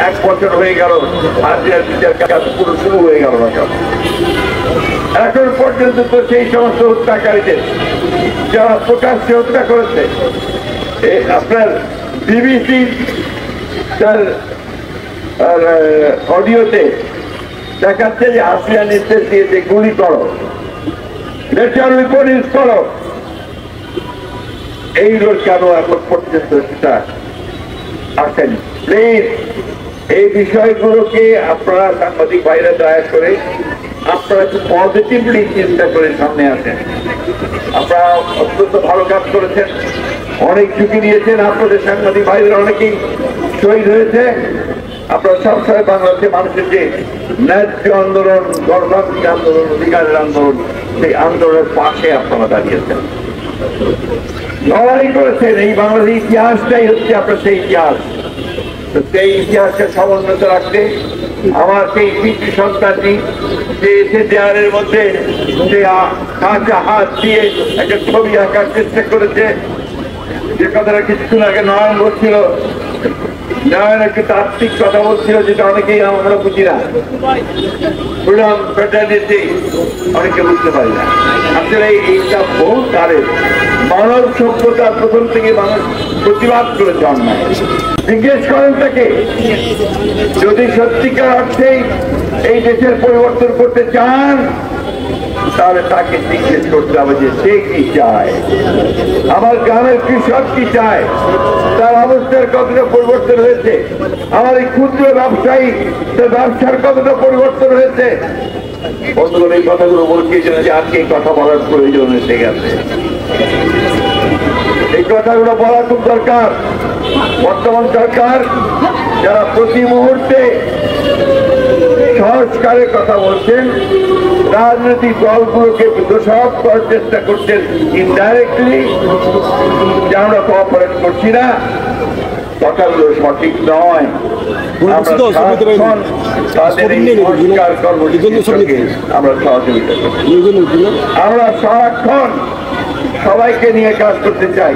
1 বছর হয়ে গেল, হাজিরার বিচার কাজ পুরো শুরু হয়ে গেল না কেন? এখন পর্যন্ত তো সেই সমস্ত হত্যাকারীদের যারা প্রকাশ্যে হত্যা করেছে, আপনার বিবিসি তার অডিওতে দেখাচ্ছে যে হাসিনা নির্দেশ দিয়েছে গুলি করো, পুলিশ করো। এই লোক কেন এখন পর্যন্ত সেটা আসেনি? প্লিজ এই বিষয়গুলোকে আপনারা সাংবাদিক ভাইরা দয়া করে আপনারা একটু পজিটিভলি চিন্তা করে সামনে আসেন। আপনারা অত্যন্ত ভালো কাজ করেছেন, অনেক ঝুঁকি নিয়েছেন, আপনাদের সাংবাদিক ভাইরা অনেকেই শহীদ হয়েছে। আপনারা সবসময় বাংলাদেশের মানুষের যে ন্যায্য আন্দোলন, গণতান্ত্রিক আন্দোলন, অধিকারের আন্দোলন, সেই আন্দোলনের পাশে আপনারা দাঁড়িয়েছেন, লড়াই করেছেন। এই বাংলাদেশের ইতিহাসটাই হচ্ছে আপনার সেই ইতিহাস। সেই ইতিহাসকে সমুন্নত রাখতে আমার সেই পিতৃ সন্তানটি যে এসে দেয়ালের মধ্যে যে কাঁচা হাত দিয়ে একটা ছবি আঁকার চেষ্টা করেছে, যে কথাটা কিছুক্ষণ আগে নয়ন বলছিল, নয়ন একটু তাত্ত্বিক কথা বলছিল, যেটা অনেকেই আমরা বুঝি না। ফ্রিডম, ফ্র্যাটার্নিটি অনেকে বুঝতে পারি না। আসলে এইটা বহু কারের মানব সভ্যতা প্রথম থেকে মানুষ প্রতিবাদ করে জন্মায়। জিজ্ঞেস করেন তাকে, যদি সত্যিকার অর্থেই এই দেশের পরিবর্তন করতে চান, তাহলে তাকে জিজ্ঞেস করতে হবে যে সে কি চায়, আমার গ্রামের কৃষক কি চায়, তার অবস্থার কতটা পরিবর্তন হয়েছে, আমার এই ক্ষুদ্র ব্যবসায়ী তার ব্যবসার কতটা পরিবর্তন হয়েছে। বন্ধুগণ, এই কথাগুলো বলছি যে আজকে এই কথা বলার প্রয়োজন এসে গেছে। এই কথাগুলো বলা খুব দরকার। বর্তমান সরকার যারা প্রতি মুহূর্তে সংস্কারের কথা বলছেন, রাজনৈতিক দলগুলোকে দোষারোপ করার চেষ্টা করছেন ইনডাইরেক্টলি, যে আমরা কোঅপারেট করছি না, কথাগুলো সঠিক নয়। তাদের এই সংস্কার কর্মসূচিকে আমরা সহযোগিতা করি। আমরা সারাক্ষণ সবাইকে নিয়ে কাজ করতে চাই।